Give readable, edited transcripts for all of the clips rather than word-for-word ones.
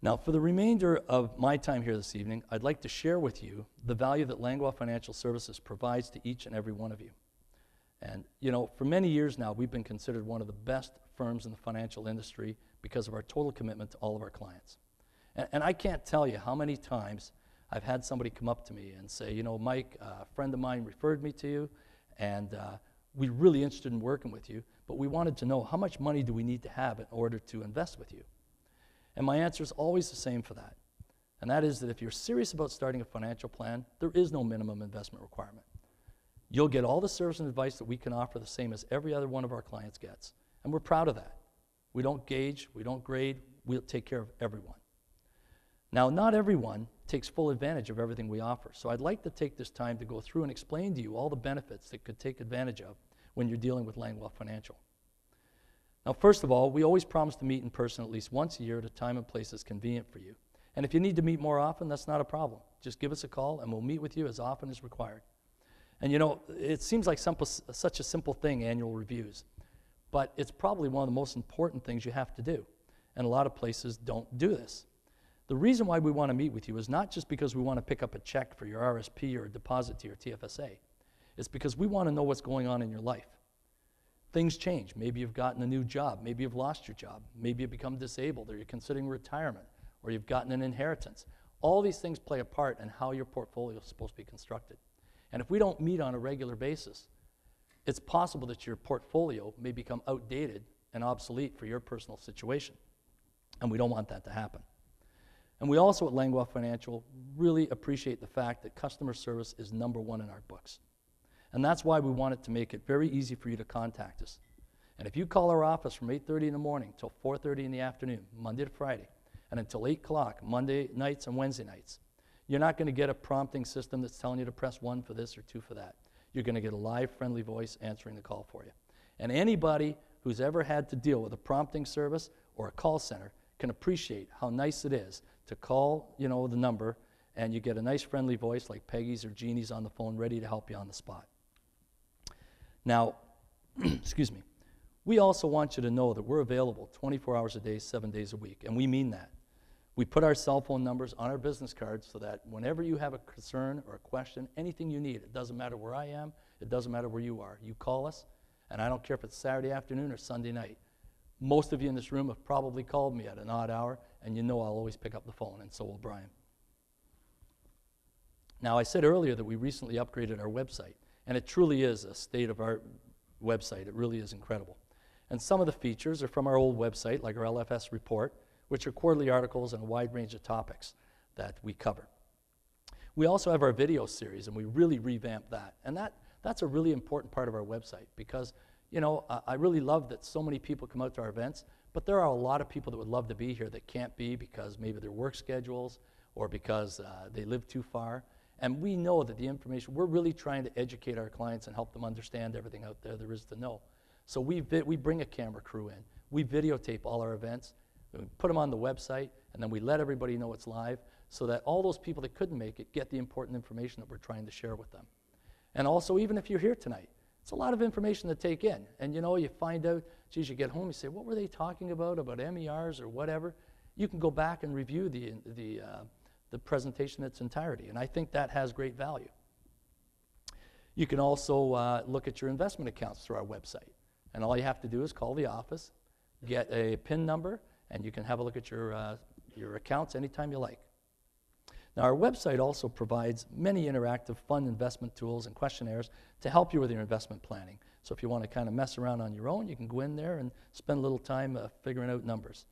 Now, for the remainder of my time here this evening, I'd like to share with you the value that Langlois Financial Services provides to each and every one of you. And, you know, for many years now, we've been considered one of the best firms in the financial industry because of our total commitment to all of our clients. And I can't tell you how many times I've had somebody come up to me and say, you know, Mike, a friend of mine referred me to you, and we're really interested in working with you, but we wanted to know how much money do we need to have in order to invest with you? And my answer is always the same for that. And that is that if you're serious about starting a financial plan, there is no minimum investment requirement. You'll get all the service and advice that we can offer, the same as every other one of our clients gets. And we're proud of that. We don't gauge, we don't grade, we'll take care of everyone. Now, not everyone takes full advantage of everything we offer, so I'd like to take this time to go through and explain to you all the benefits that could take advantage of when you're dealing with Langlois Financial. Now, first of all, we always promise to meet in person at least once a year at a time and place that's convenient for you. And if you need to meet more often, that's not a problem. Just give us a call and we'll meet with you as often as required. And you know, it seems like such a simple thing, annual reviews, but it's probably one of the most important things you have to do. And a lot of places don't do this. The reason why we want to meet with you is not just because we want to pick up a check for your RSP or a deposit to your TFSA. It's because we want to know what's going on in your life. Things change. Maybe you've gotten a new job. Maybe you've lost your job. Maybe you've become disabled, or you're considering retirement, or you've gotten an inheritance. All these things play a part in how your portfolio is supposed to be constructed. And if we don't meet on a regular basis, it's possible that your portfolio may become outdated and obsolete for your personal situation. And we don't want that to happen. And we also at Langlois Financial really appreciate the fact that customer service is #1 in our books. And that's why we wanted to make it very easy for you to contact us. And if you call our office from 8:30 in the morning till 4:30 in the afternoon, Monday to Friday, and until 8 o'clock, Monday nights and Wednesday nights, you're not going to get a prompting system that's telling you to press 1 for this or 2 for that. You're going to get a live, friendly voice answering the call for you. And anybody who's ever had to deal with a prompting service or a call center can appreciate how nice it is to call, you know, the number, and you get a nice, friendly voice like Peggy's or Jeannie's on the phone ready to help you on the spot. Now, excuse me, we also want you to know that we're available 24 hours a day, 7 days a week, and we mean that. We put our cell phone numbers on our business cards so that whenever you have a concern or a question, anything you need, it doesn't matter where I am, it doesn't matter where you are. You call us, and I don't care if it's Saturday afternoon or Sunday night. Most of you in this room have probably called me at an odd hour, and you know I'll always pick up the phone, and so will Brian. Now, I said earlier that we recently upgraded our website. And it truly is a state-of-art website. It really is incredible. And some of the features are from our old website, like our LFS report, which are quarterly articles on a wide range of topics that we cover. We also have our video series, and we really revamped that. And that's a really important part of our website because, you know, I really love that so many people come out to our events, but there are a lot of people that would love to be here that can't be because maybe their work schedules or because they live too far. And we know that the information, we're really trying to educate our clients and help them understand everything out there is to know. So we bring a camera crew in. We videotape all our events. We put them on the website, and then we let everybody know it's live so that all those people that couldn't make it get the important information that we're trying to share with them. And also, even if you're here tonight, it's a lot of information to take in. And you know, you find out, geez, you get home, you say, what were they talking about MERs or whatever? You can go back and review the presentation in its entirety, and I think that has great value. You can also look at your investment accounts through our website, and all you have to do is call the office, get a PIN number, and you can have a look at your accounts anytime you like. Now, our website also provides many interactive, fun investment tools and questionnaires to help you with your investment planning. So if you want to kind of mess around on your own, you can go in there and spend a little time figuring out numbers.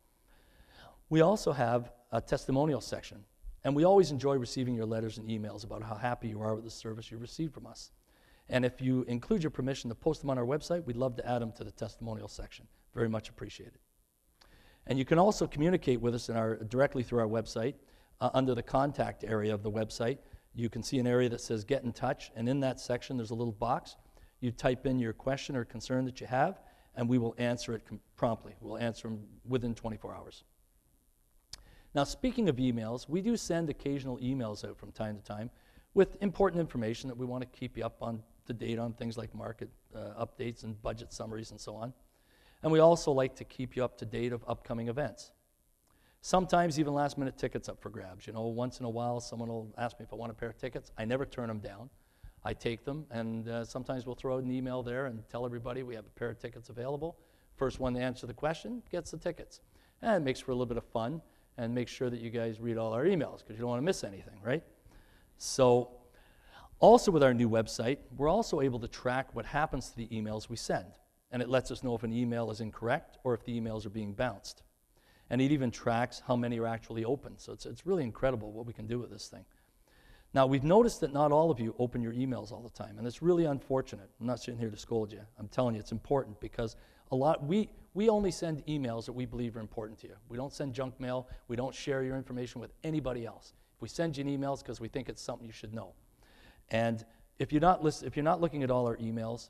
We also have a testimonial section. And we always enjoy receiving your letters and emails about how happy you are with the service you received from us. And if you include your permission to post them on our website, we'd love to add them to the testimonial section. Very much appreciated. And you can also communicate with us directly through our website. Under the contact area of the website, you can see an area that says Get in Touch, and in that section there's a little box. You type in your question or concern that you have, and we will answer it promptly. We'll answer them within 24 hours. Now, speaking of emails, we do send occasional emails out from time to time with important information that we want to keep you up on to date on, things like market updates and budget summaries and so on. And we also like to keep you up to date of upcoming events. Sometimes even last-minute tickets up for grabs. You know, once in a while, someone will ask me if I want a pair of tickets. I never turn them down. I take them, and sometimes we'll throw out an email there and tell everybody we have a pair of tickets available. First one to answer the question gets the tickets. And it makes for a little bit of fun, and make sure that you guys read all our emails, because you don't want to miss anything, right? So, also with our new website, we're also able to track what happens to the emails we send. And it lets us know if an email is incorrect or if the emails are being bounced. And it even tracks how many are actually open. So it's really incredible what we can do with this thing. Now, we've noticed that not all of you open your emails all the time, and it's really unfortunate. I'm not sitting here to scold you. I'm telling you it's important, because we only send emails that we believe are important to you. We don't send junk mail. We don't share your information with anybody else. If we send you an email, it's because we think it's something you should know. And if you're not looking at all our emails,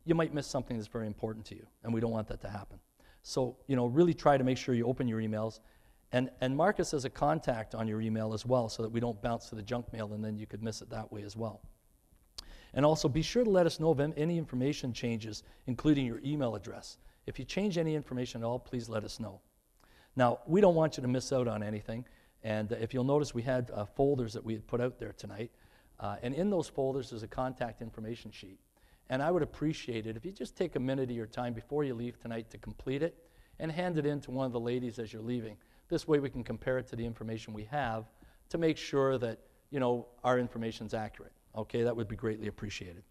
you might miss something that's very important to you, and we don't want that to happen. So, you know, really try to make sure you open your emails, and mark us as a contact on your email as well, so that we don't bounce to the junk mail and then you could miss it that way as well. And also be sure to let us know of any information changes, including your email address. If you change any information at all, please let us know. Now, we don't want you to miss out on anything, and if you'll notice, we had folders that we had put out there tonight, and in those folders is a contact information sheet. And I would appreciate it if you just take a minute of your time before you leave tonight to complete it and hand it in to one of the ladies as you're leaving. This way we can compare it to the information we have to make sure that, you know, our information's accurate. Okay, that would be greatly appreciated.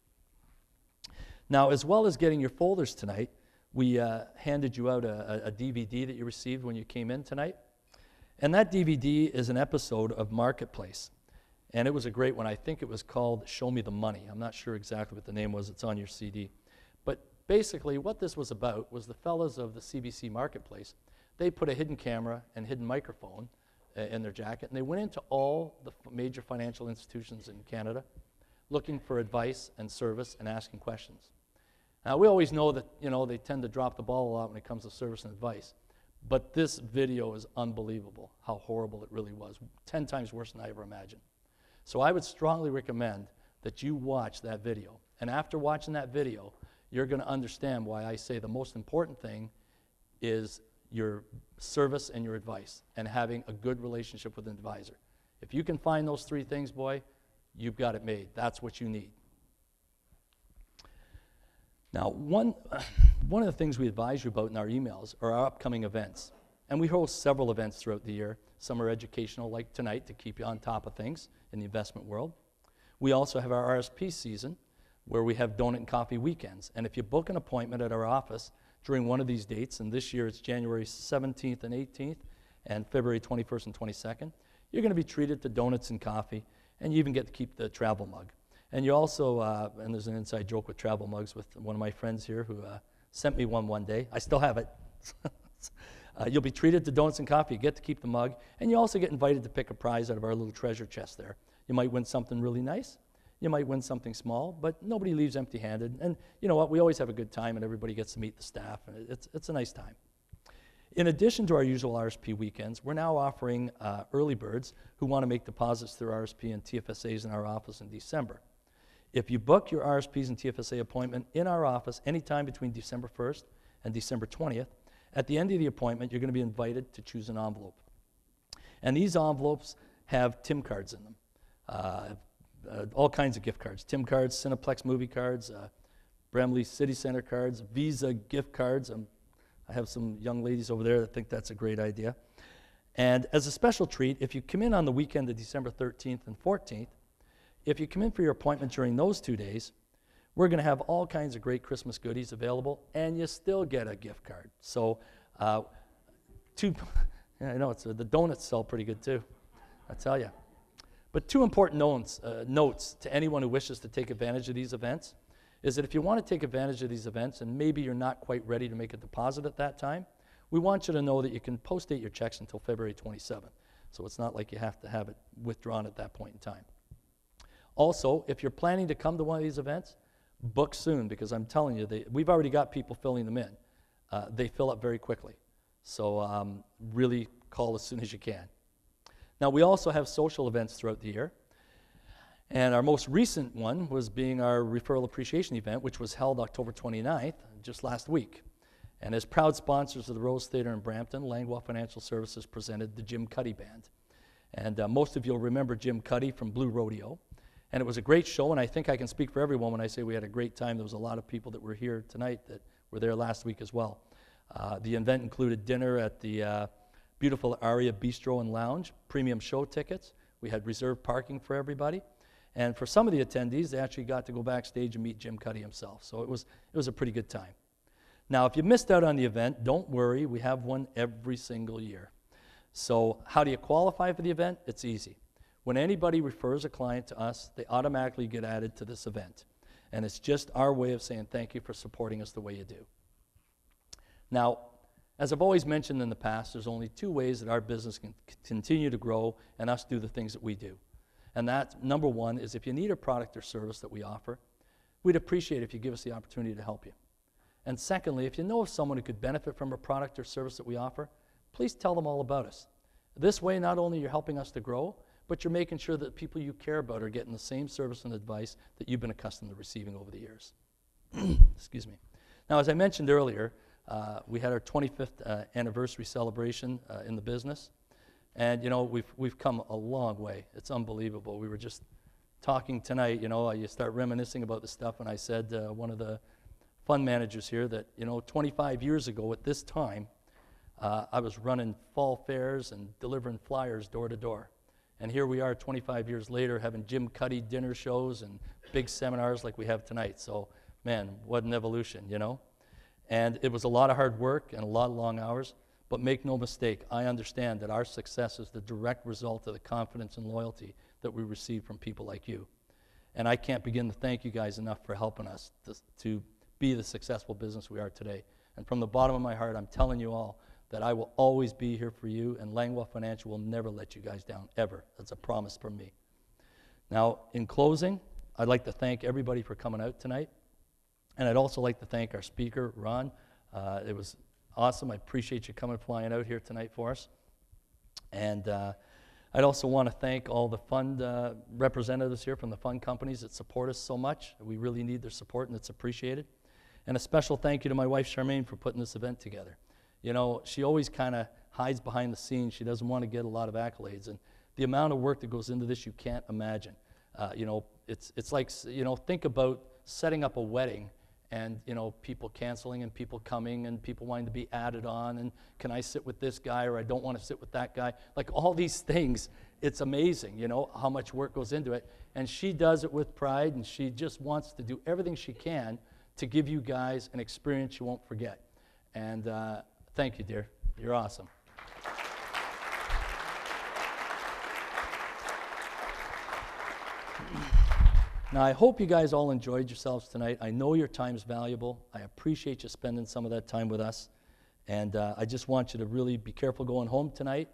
Now, as well as getting your folders tonight, we handed you out a DVD that you received when you came in tonight. And that DVD is an episode of Marketplace. And it was a great one. I think it was called Show Me the Money. I'm not sure exactly what the name was. It's on your CD. But basically what this was about was the fellas of the CBC Marketplace. They put a hidden camera and hidden microphone in their jacket, and they went into all the major financial institutions in Canada looking for advice and service and asking questions. Now, we always know that, you know, they tend to drop the ball a lot when it comes to service and advice. But this video is unbelievable, how horrible it really was. 10 times worse than I ever imagined. So I would strongly recommend that you watch that video. And after watching that video, you're going to understand why I say the most important thing is your service and your advice, and having a good relationship with an advisor. If you can find those three things, boy, you've got it made. That's what you need. Now, one of the things we advise you about in our emails are our upcoming events. And we host several events throughout the year. Some are educational, like tonight, to keep you on top of things in the investment world. We also have our RSP season, where we have donut and coffee weekends. And if you book an appointment at our office during one of these dates, and this year it's January 17th and 18th, and February 21st and 22nd, you're going to be treated to donuts and coffee, and you even get to keep the travel mug. And you also, and there's an inside joke with travel mugs with one of my friends here who sent me one day. I still have it. You'll be treated to donuts and coffee. You get to keep the mug, and you also get invited to pick a prize out of our little treasure chest there. You might win something really nice. You might win something small, but nobody leaves empty-handed. And you know what? We always have a good time, and everybody gets to meet the staff, and it's a nice time. In addition to our usual RSP weekends, we're now offering early birds who want to make deposits through RSP and TFSAs in our office in December. If you book your RSPs and TFSA appointment in our office anytime between December 1st and December 20th, at the end of the appointment, you're going to be invited to choose an envelope. And these envelopes have TIM cards in them, all kinds of gift cards. TIM cards, Cineplex movie cards, Bramley City Center cards, Visa gift cards. I have some young ladies over there that think that's a great idea. And as a special treat, if you come in on the weekend of December 13th and 14th, if you come in for your appointment during those 2 days, we're going to have all kinds of great Christmas goodies available, and you still get a gift card. So, I know the donuts sell pretty good too, I tell you. But two important notes to anyone who wishes to take advantage of these events is that if you want to take advantage of these events and maybe you're not quite ready to make a deposit at that time, we want you to know that you can post-date your checks until February 27th. So it's not like you have to have it withdrawn at that point in time. Also, if you're planning to come to one of these events, book soon, because I'm telling you, we've already got people filling them in. They fill up very quickly. So really call as soon as you can. Now, we also have social events throughout the year. And our most recent one was being our Referral Appreciation event, which was held October 29th, just last week. And as proud sponsors of the Rose Theatre in Brampton, Langlois Financial Services presented the Jim Cuddy Band. And most of you will remember Jim Cuddy from Blue Rodeo. And it was a great show, and I think I can speak for everyone when I say we had a great time. There was a lot of people that were here tonight that were there last week as well. The event included dinner at the beautiful Aria Bistro and Lounge, premium show tickets. We had reserved parking for everybody. And for some of the attendees, they actually got to go backstage and meet Jim Cuddy himself. So it was a pretty good time. Now, if you missed out on the event, don't worry. We have one every single year. So how do you qualify for the event? It's easy. When anybody refers a client to us, they automatically get added to this event. And it's just our way of saying thank you for supporting us the way you do. Now, as I've always mentioned in the past, there's only two ways that our business can continue to grow and us do the things that we do. And that, number one, is if you need a product or service that we offer, we'd appreciate it if you give us the opportunity to help you. And secondly, if you know of someone who could benefit from a product or service that we offer, please tell them all about us. This way, not only you're helping us to grow, but you're making sure that the people you care about are getting the same service and advice that you've been accustomed to receiving over the years. Excuse me. Now, as I mentioned earlier, we had our 25th anniversary celebration in the business. And, you know, we've come a long way. It's unbelievable. We were just talking tonight, you know, you start reminiscing about the stuff, and I said one of the fund managers here that, you know, 25 years ago at this time, I was running fall fairs and delivering flyers door to door. And here we are 25 years later having Jim Cuddy dinner shows and big seminars like we have tonight. So, man, what an evolution, you know? And it was a lot of hard work and a lot of long hours, but make no mistake, I understand that our success is the direct result of the confidence and loyalty that we receive from people like you. And I can't begin to thank you guys enough for helping us to be the successful business we are today. And from the bottom of my heart, I'm telling you all that I will always be here for you, and Langlois Financial will never let you guys down, ever. That's a promise from me. Now, in closing, I'd like to thank everybody for coming out tonight. And I'd also like to thank our speaker, Ron. It was awesome. I appreciate you coming flying out here tonight for us. And I'd also want to thank all the fund representatives here from the fund companies that support us so much. We really need their support, and it's appreciated. And a special thank you to my wife, Charmaine, for putting this event together. You know, she always kind of hides behind the scenes. She doesn't want to get a lot of accolades. And the amount of work that goes into this, you can't imagine. You know, it's like, you know, think about setting up a wedding and, you know, people canceling and people coming and people wanting to be added on and can I sit with this guy or I don't want to sit with that guy. Like all these things, it's amazing, you know, how much work goes into it. And she does it with pride, and she just wants to do everything she can to give you guys an experience you won't forget. And thank you, dear. You're awesome. Now, I hope you guys all enjoyed yourselves tonight. I know your time's valuable. I appreciate you spending some of that time with us. And I just want you to really be careful going home tonight.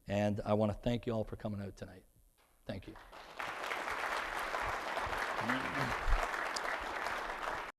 And I want to thank you all for coming out tonight. Thank you.